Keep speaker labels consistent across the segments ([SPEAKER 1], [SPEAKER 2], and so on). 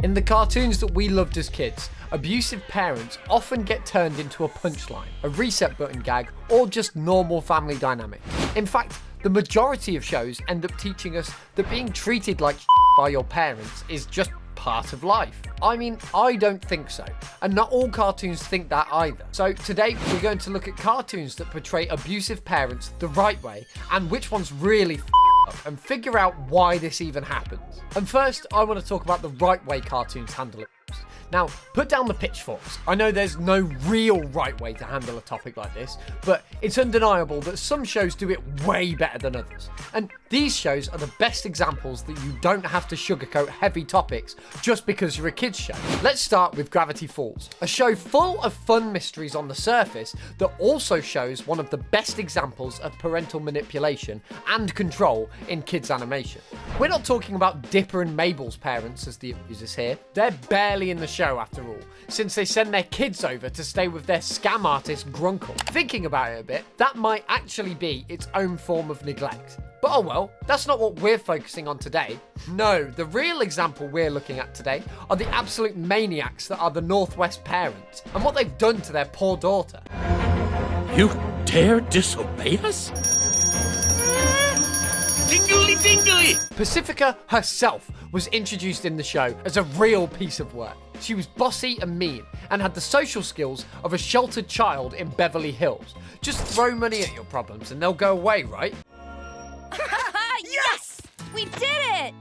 [SPEAKER 1] In the cartoons that we loved as kids, abusive parents often get turned into a punchline, a reset button gag, or just normal family dynamic. In fact, the majority of shows end up teaching us that being treated like by your parents is just part of life. I mean, I don't think so, and not all cartoons think that either. So today we're going to look at cartoons that portray abusive parents the right way and which ones really up and figure out why this even happens. And first, I want to talk about the right way cartoons handle it. Now, put down the pitchforks. I know there's no real right way to handle a topic like this, but it's undeniable that some shows do it way better than others. And these shows are the best examples that you don't have to sugarcoat heavy topics just because you're a kids show. Let's start with Gravity Falls, a show full of fun mysteries on the surface that also shows one of the best examples of parental manipulation and control in kids animation. We're not talking about Dipper and Mabel's parents as the abusers here. They're barely in the show after all, since they send their kids over to stay with their scam artist Grunkle. Thinking about it a bit, that might actually be its own form of neglect. But oh well, that's not what we're focusing on today. No, the real example we're looking at today are the absolute maniacs that are the Northwest parents, and what they've done to their poor daughter.
[SPEAKER 2] You dare disobey us? Tingly tingly!
[SPEAKER 1] Pacifica herself was introduced in the show as a real piece of work. She was bossy and mean, and had the social skills of a sheltered child in Beverly Hills. Just throw money at your problems and they'll go away, right?
[SPEAKER 3] Yes! We did it!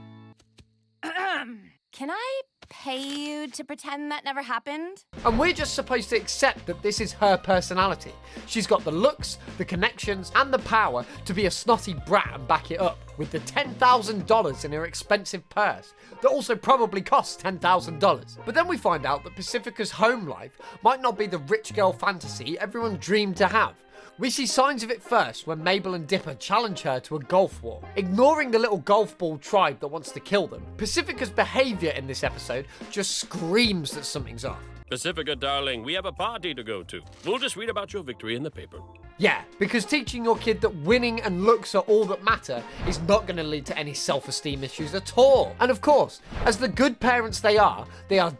[SPEAKER 3] Can I pay you to pretend that never happened?
[SPEAKER 1] And we're just supposed to accept that this is her personality. She's got the looks, the connections, and the power to be a snotty brat and back it up with the $10,000 in her expensive purse that also probably costs $10,000. But then we find out that Pacifica's home life might not be the rich girl fantasy everyone dreamed to have. We see signs of it first when Mabel and Dipper challenge her to a golf war, ignoring the little golf ball tribe that wants to kill them. Pacifica's behaviour in this episode just screams that something's off.
[SPEAKER 2] Pacifica, darling, we have a party to go to. We'll just read about your victory in the paper.
[SPEAKER 1] Yeah, because teaching your kid that winning and looks are all that matter is not going to lead to any self-esteem issues at all. And of course, as the good parents they are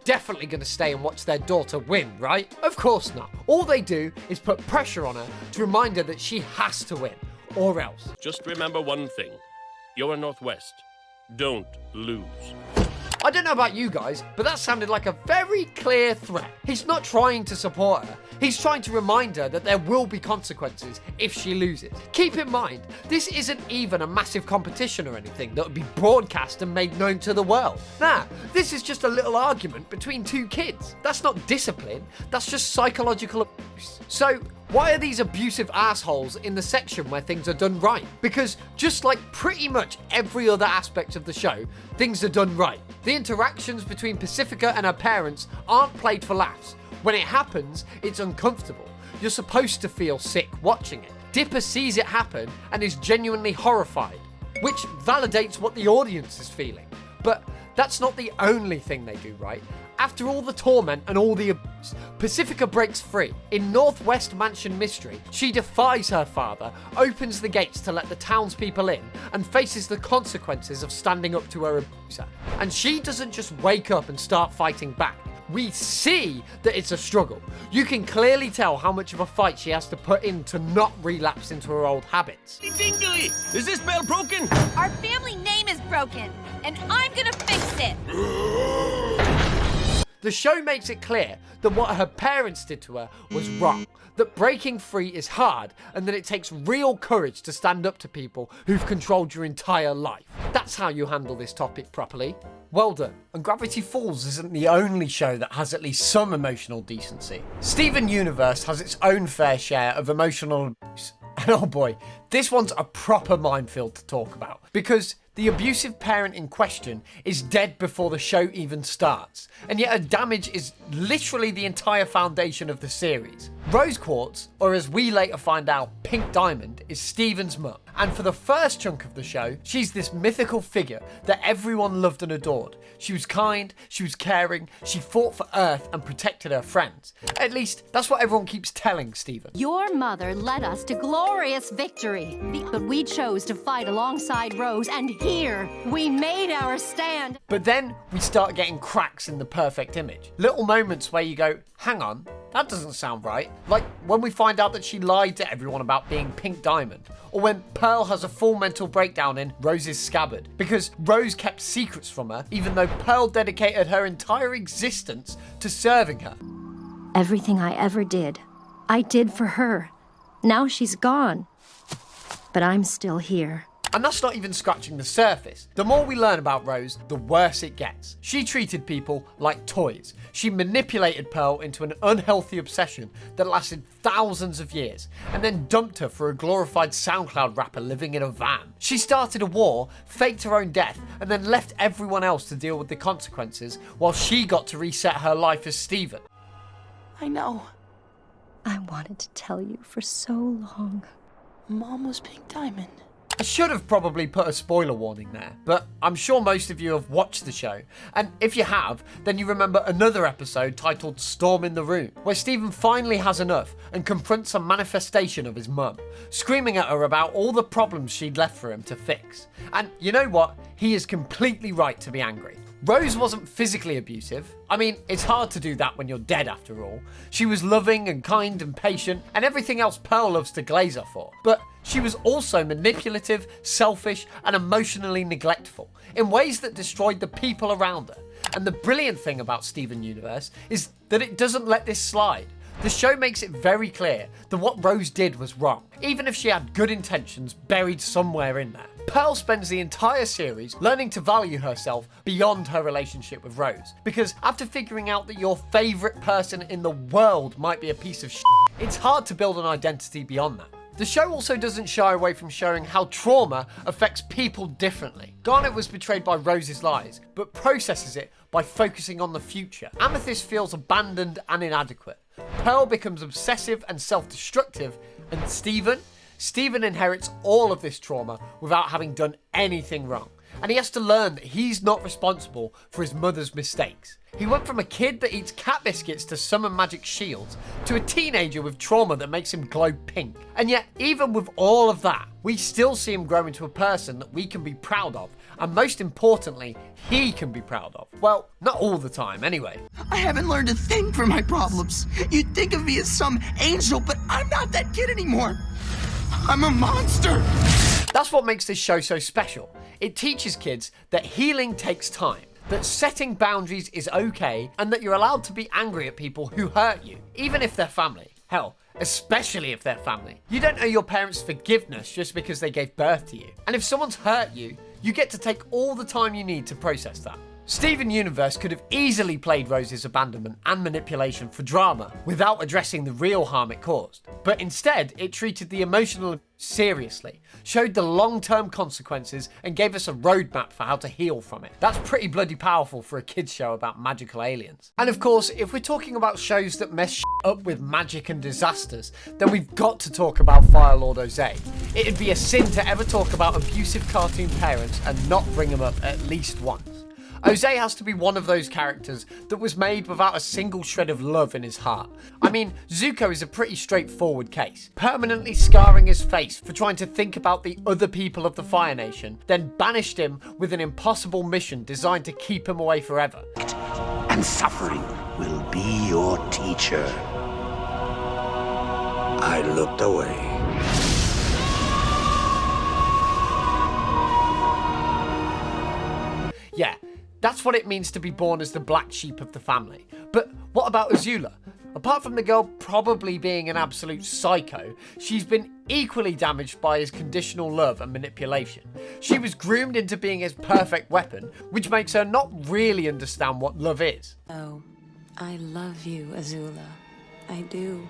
[SPEAKER 1] definitely going to stay and watch their daughter win, right? Of course not. All they do is put pressure on her to remind her that she has to win, or else.
[SPEAKER 2] Just remember one thing. You're a Northwest. Don't lose.
[SPEAKER 1] I don't know about you guys, but that sounded like a very clear threat. He's not trying to support her. He's trying to remind her that there will be consequences if she loses. Keep in mind, this isn't even a massive competition or anything that would be broadcast and made known to the world. Nah, this is just a little argument between two kids. That's not discipline, that's just psychological abuse. So, why are these abusive assholes in the section where things are done right? Because just like pretty much every other aspect of the show, things are done right. The interactions between Pacifica and her parents aren't played for laughs. When it happens, it's uncomfortable. You're supposed to feel sick watching it. Dipper sees it happen and is genuinely horrified, which validates what the audience is feeling. But that's not the only thing they do right. After all the torment and all the abuse, Pacifica breaks free. In Northwest Mansion Mystery, she defies her father, opens the gates to let the townspeople in, and faces the consequences of standing up to her abuser. And she doesn't just wake up and start fighting back. We see that it's a struggle. You can clearly tell how much of a fight she has to put in to not relapse into her old habits.
[SPEAKER 2] Tingly! Is this bell broken?
[SPEAKER 3] Our family name is broken, and I'm gonna fix it!
[SPEAKER 1] The show makes it clear that what her parents did to her was wrong, that breaking free is hard, and that it takes real courage to stand up to people who've controlled your entire life. That's how you handle this topic properly. Well done. And Gravity Falls isn't the only show that has at least some emotional decency. Steven Universe has its own fair share of emotional abuse. And oh boy, this one's a proper minefield to talk about, because the abusive parent in question is dead before the show even starts, and yet her damage is literally the entire foundation of the series. Rose Quartz, or as we later find out, Pink Diamond, is Steven's mum, and for the first chunk of the show, she's this mythical figure that everyone loved and adored. She was kind, she was caring, she fought for Earth and protected her friends. At least, that's what everyone keeps telling Steven.
[SPEAKER 4] Your mother led us to glorious victory, but we chose to fight alongside Rose, and here. We made our stand.
[SPEAKER 1] But then we start getting cracks in the perfect image. Little moments where you go, hang on, that doesn't sound right. Like when we find out that she lied to everyone about being Pink Diamond. Or when Pearl has a full mental breakdown in Rose's scabbard. Because Rose kept secrets from her, even though Pearl dedicated her entire existence to serving her.
[SPEAKER 4] Everything I ever did, I did for her. Now she's gone. But I'm still here.
[SPEAKER 1] And that's not even scratching the surface. The more we learn about Rose, the worse it gets. She treated people like toys. She manipulated Pearl into an unhealthy obsession that lasted thousands of years, and then dumped her for a glorified SoundCloud rapper living in a van. She started a war, faked her own death, and then left everyone else to deal with the consequences, while she got to reset her life as Steven.
[SPEAKER 5] I know.
[SPEAKER 4] I wanted to tell you for so long.
[SPEAKER 5] Mom was Pink Diamond.
[SPEAKER 1] I should have probably put a spoiler warning there, but I'm sure most of you have watched the show, and if you have, then you remember another episode titled Storm in the Room, where Steven finally has enough and confronts a manifestation of his mum, screaming at her about all the problems she'd left for him to fix. And you know what? He is completely right to be angry. Rose wasn't physically abusive. I mean, it's hard to do that when you're dead after all. She was loving and kind and patient, and everything else Pearl loves to glaze her for. But she was also manipulative, selfish, and emotionally neglectful, in ways that destroyed the people around her. And the brilliant thing about Steven Universe is that it doesn't let this slide. The show makes it very clear that what Rose did was wrong, even if she had good intentions buried somewhere in there. Pearl spends the entire series learning to value herself beyond her relationship with Rose, because after figuring out that your favourite person in the world might be a piece of shit, it's hard to build an identity beyond that. The show also doesn't shy away from showing how trauma affects people differently. Garnet was betrayed by Rose's lies, but processes it by focusing on the future. Amethyst feels abandoned and inadequate. Pearl becomes obsessive and self-destructive, and Steven inherits all of this trauma without having done anything wrong. And he has to learn that he's not responsible for his mother's mistakes. He went from a kid that eats cat biscuits to summon magic shields, to a teenager with trauma that makes him glow pink. And yet, even with all of that, we still see him grow into a person that we can be proud of, and most importantly, he can be proud of. Well, not all the time, anyway.
[SPEAKER 5] I haven't learned a thing from my problems. You'd think of me as some angel, but I'm not that kid anymore. I'm a monster.
[SPEAKER 1] That's what makes this show so special. It teaches kids that healing takes time, that setting boundaries is okay, and that you're allowed to be angry at people who hurt you, even if they're family. Hell, especially if they're family. You don't owe your parents forgiveness just because they gave birth to you. And if someone's hurt you, you get to take all the time you need to process that. Steven Universe could have easily played Rose's abandonment and manipulation for drama without addressing the real harm it caused. But instead, it treated the emotional seriously, showed the long-term consequences, and gave us a roadmap for how to heal from it. That's pretty bloody powerful for a kids show about magical aliens. And of course, if we're talking about shows that mess up with magic and disasters, then we've got to talk about Fire Lord Jose. It'd be a sin to ever talk about abusive cartoon parents and not bring them up at least once. Jose has to be one of those characters that was made without a single shred of love in his heart. I mean, Zuko is a pretty straightforward case, permanently scarring his face for trying to think about the other people of the Fire Nation, then banished him with an impossible mission designed to keep him away forever.
[SPEAKER 6] And suffering will be your teacher. I looked away.
[SPEAKER 1] Yeah, that's what it means to be born as the black sheep of the family. But what about Azula? Apart from the girl probably being an absolute psycho, she's been equally damaged by his conditional love and manipulation. She was groomed into being his perfect weapon, which makes her not really understand what love is.
[SPEAKER 7] Oh, I love you, Azula. I do.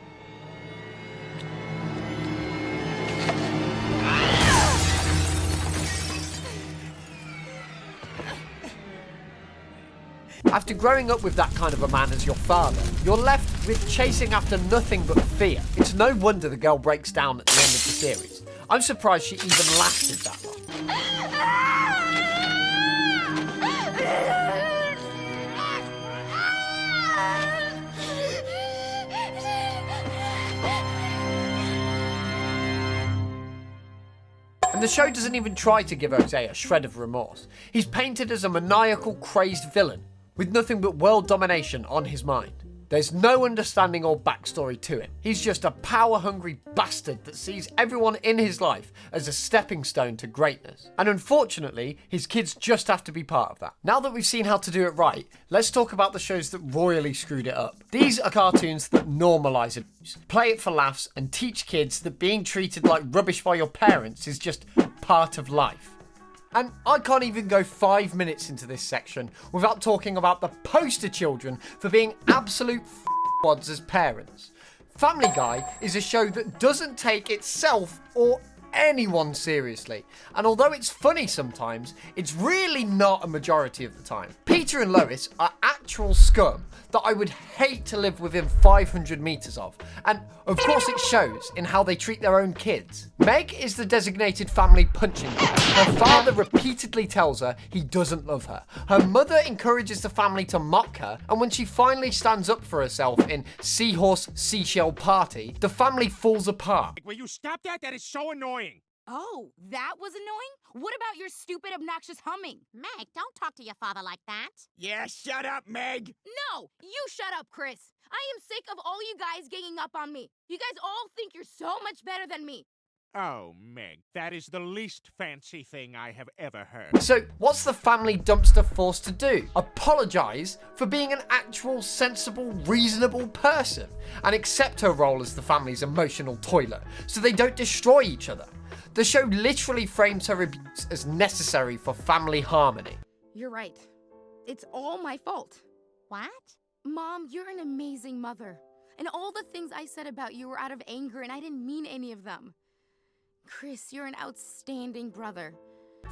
[SPEAKER 1] After growing up with that kind of a man as your father, you're left with chasing after nothing but fear. It's no wonder the girl breaks down at the end of the series. I'm surprised she even lasted that long. And the show doesn't even try to give Jose a shred of remorse. He's painted as a maniacal, crazed villain with nothing but world domination on his mind. There's no understanding or backstory to him. He's just a power-hungry bastard that sees everyone in his life as a stepping stone to greatness. And unfortunately, his kids just have to be part of that. Now that we've seen how to do it right, let's talk about the shows that royally screwed it up. These are cartoons that normalise abuse, play it for laughs, and teach kids that being treated like rubbish by your parents is just part of life. And I can't even go 5 minutes into this section without talking about the poster children for being absolute f***wads as parents. Family Guy is a show that doesn't take itself or anyone seriously, and although it's funny sometimes, it's really not a majority of the time. Peter and Lois are actual scum that I would hate to live within 500 meters of, and of course it shows in how they treat their own kids. Meg is the designated family punching bag. Her father repeatedly tells her he doesn't love her. Her mother encourages the family to mock her, and when she finally stands up for herself in Seahorse Seashell Party, the family falls apart.
[SPEAKER 8] Will you stop that? That is so annoying.
[SPEAKER 3] Oh, that was annoying? What about your stupid, obnoxious humming?
[SPEAKER 9] Meg, don't talk to your father like that.
[SPEAKER 8] Yeah, shut up, Meg.
[SPEAKER 3] No, you shut up, Chris. I am sick of all you guys ganging up on me. You guys all think you're so much better than me.
[SPEAKER 8] Oh, Meg, that is the least fancy thing I have ever heard.
[SPEAKER 1] So, what's the family dumpster forced to do? Apologise for being an actual, sensible, reasonable person and accept her role as the family's emotional toilet so they don't destroy each other. The show literally frames her abuse as necessary for family harmony.
[SPEAKER 3] You're right. It's all my fault.
[SPEAKER 9] What?
[SPEAKER 3] Mom, you're an amazing mother. And all the things I said about you were out of anger and I didn't mean any of them. Chris, you're an outstanding brother.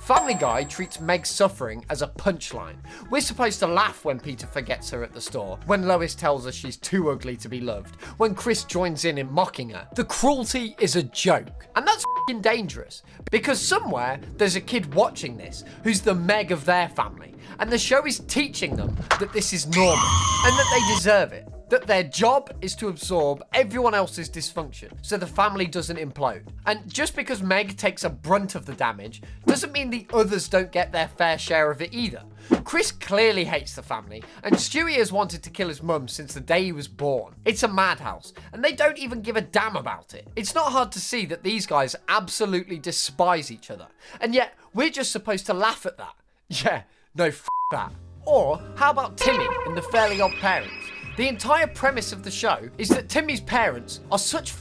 [SPEAKER 1] Family Guy treats Meg's suffering as a punchline. We're supposed to laugh when Peter forgets her at the store, when Lois tells her she's too ugly to be loved, when Chris joins in mocking her. The cruelty is a joke, and that's f***ing dangerous, because somewhere there's a kid watching this who's the Meg of their family, and the show is teaching them that this is normal, and that they deserve it. That their job is to absorb everyone else's dysfunction so the family doesn't implode. And just because Meg takes a brunt of the damage doesn't mean the others don't get their fair share of it either. Chris clearly hates the family, and Stewie has wanted to kill his mum since the day he was born. It's a madhouse, and they don't even give a damn about it. It's not hard to see that these guys absolutely despise each other, and yet we're just supposed to laugh at that. Yeah, no f*** that. Or how about Timmy in The Fairly Odd Parents? The entire premise of the show is that Timmy's parents are such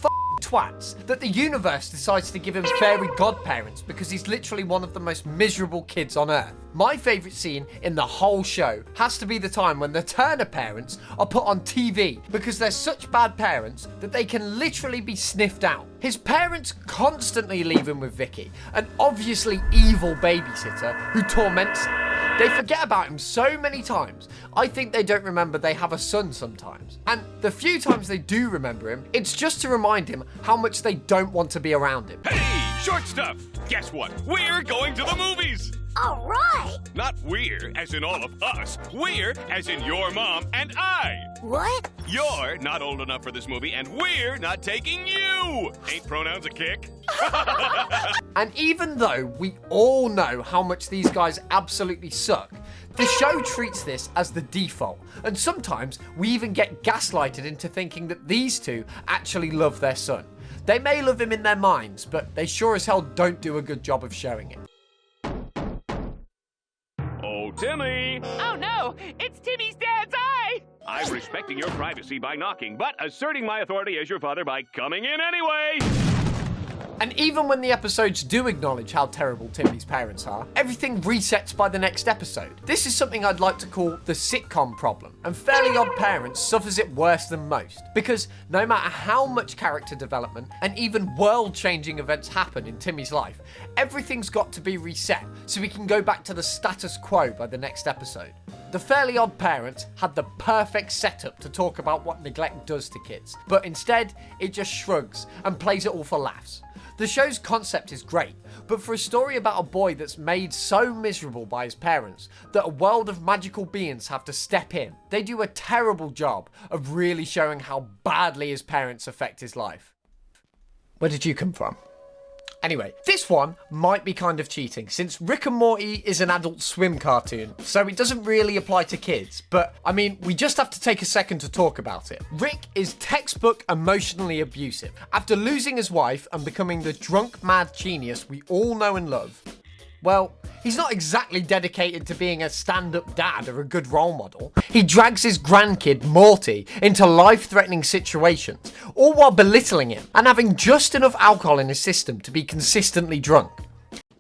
[SPEAKER 1] twats that the universe decides to give him fairy godparents because he's literally one of the most miserable kids on earth. My favourite scene in the whole show has to be the time when the Turner parents are put on TV because they're such bad parents that they can literally be sniffed out. His parents constantly leave him with Vicky, an obviously evil babysitter who torments him. They forget about him so many times, I think they don't remember they have a son sometimes. And the few times they do remember him, it's just to remind him how much they don't want to be around him.
[SPEAKER 2] Hey, short stuff! Guess what? We're going to the movies!
[SPEAKER 9] All right.
[SPEAKER 2] Not we're, as in all of us. We're, as in your mom and I.
[SPEAKER 9] What?
[SPEAKER 2] You're not old enough for this movie, and we're not taking you! Ain't pronouns a kick?
[SPEAKER 1] And even though we all know how much these guys absolutely suck, the show treats this as the default, and sometimes we even get gaslighted into thinking that these two actually love their son. They may love him in their minds, but they sure as hell don't do a good job of showing it.
[SPEAKER 2] Oh, Timmy!
[SPEAKER 10] Oh no, it's Timmy's dad's eye!
[SPEAKER 2] I'm respecting your privacy by knocking, but asserting my authority as your father by coming in anyway!
[SPEAKER 1] And even when the episodes do acknowledge how terrible Timmy's parents are, everything resets by the next episode. This is something I'd like to call the sitcom problem, and Fairly Odd Parents suffers it worse than most, because no matter how much character development and even world-changing events happen in Timmy's life, everything's got to be reset so we can go back to the status quo by the next episode. The Fairly Odd Parents had the perfect setup to talk about what neglect does to kids, but instead, it just shrugs and plays it all for laughs. The show's concept is great, but for a story about a boy that's made so miserable by his parents that a world of magical beings have to step in, they do a terrible job of really showing how badly his parents affect his life. Where did you come from? Anyway, this one might be kind of cheating since Rick and Morty is an Adult Swim cartoon, so it doesn't really apply to kids, but I mean, we just have to take a second to talk about it. Rick is textbook emotionally abusive. After losing his wife and becoming the drunk mad genius we all know and love, well, he's not exactly dedicated to being a stand-up dad or a good role model. He drags his grandkid, Morty, into life-threatening situations, all while belittling him and having just enough alcohol in his system to be consistently drunk.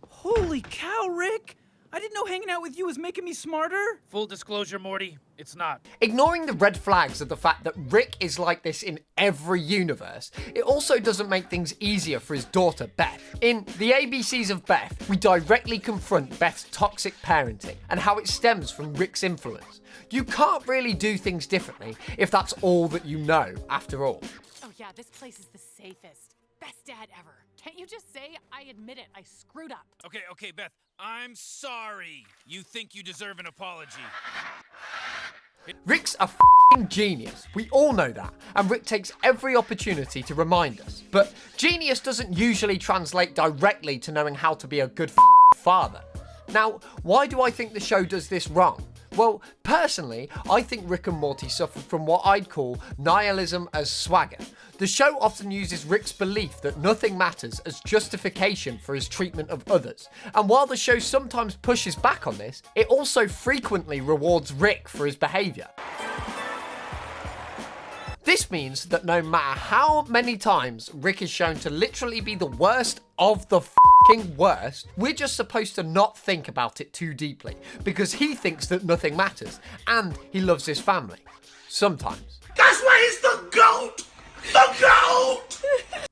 [SPEAKER 11] Holy cow, Rick! I didn't know hanging out with you was making me smarter.
[SPEAKER 12] Full disclosure, Morty, it's not.
[SPEAKER 1] Ignoring the red flags of the fact that Rick is like this in every universe, it also doesn't make things easier for his daughter, Beth. In The ABCs of Beth, we directly confront Beth's toxic parenting and how it stems from Rick's influence. You can't really do things differently if that's all that you know, after all.
[SPEAKER 10] Oh yeah, this place is the safest. Best dad ever. Can't you just say, I admit it, I screwed up?
[SPEAKER 12] Okay, Beth, I'm sorry. You think you deserve an apology.
[SPEAKER 1] Rick's a f***ing genius. We all know that. And Rick takes every opportunity to remind us. But genius doesn't usually translate directly to knowing how to be a good father. Now, why do I think the show does this wrong? Well, personally, I think Rick and Morty suffer from what I'd call nihilism as swagger. The show often uses Rick's belief that nothing matters as justification for his treatment of others. And while the show sometimes pushes back on this, it also frequently rewards Rick for his behaviour. This means that no matter how many times Rick is shown to literally be the worst of the f***ing worst, we're just supposed to not think about it too deeply because he thinks that nothing matters and he loves his family. Sometimes.
[SPEAKER 6] That's why he's the GOAT! The GOAT!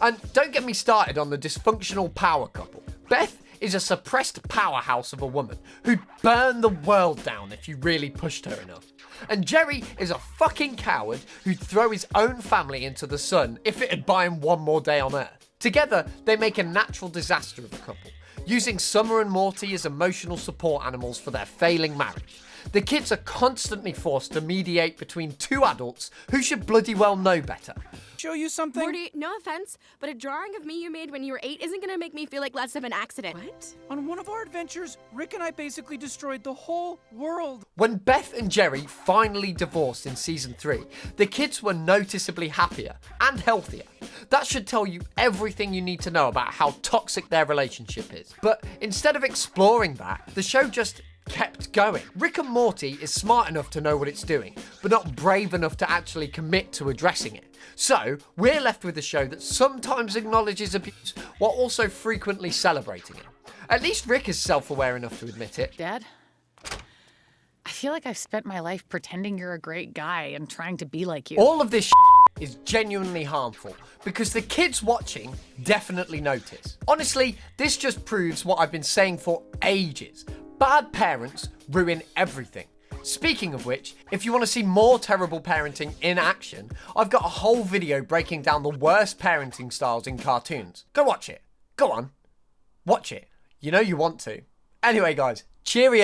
[SPEAKER 1] And don't get me started on the dysfunctional power couple. Beth is a suppressed powerhouse of a woman who'd burn the world down if you really pushed her enough. And Jerry is a fucking coward who'd throw his own family into the sun if it'd buy him one more day on Earth. Together, they make a natural disaster of a couple, using Summer and Morty as emotional support animals for their failing marriage. The kids are constantly forced to mediate between two adults who should bloody well know better.
[SPEAKER 11] Show you something?
[SPEAKER 3] Morty, no offense, but a drawing of me you made when you were 8 isn't gonna make me feel like less of an accident.
[SPEAKER 11] What? On one of our adventures, Rick and I basically destroyed the whole world.
[SPEAKER 1] When Beth and Jerry finally divorced in season 3, the kids were noticeably happier and healthier. That should tell you everything you need to know about how toxic their relationship is. But instead of exploring that, the show just kept going. Rick and Morty is smart enough to know what it's doing, but not brave enough to actually commit to addressing it. So, we're left with a show that sometimes acknowledges abuse, while also frequently celebrating it. At least Rick is self-aware enough to admit it.
[SPEAKER 10] Dad? I feel like I've spent my life pretending you're a great guy and trying to be like you.
[SPEAKER 1] All of this is genuinely harmful, because the kids watching definitely notice. Honestly, this just proves what I've been saying for ages. Bad parents ruin everything. Speaking of which, if you want to see more terrible parenting in action, I've got a whole video breaking down the worst parenting styles in cartoons. Go watch it. Go on. Watch it. You know you want to. Anyway guys, cheerio.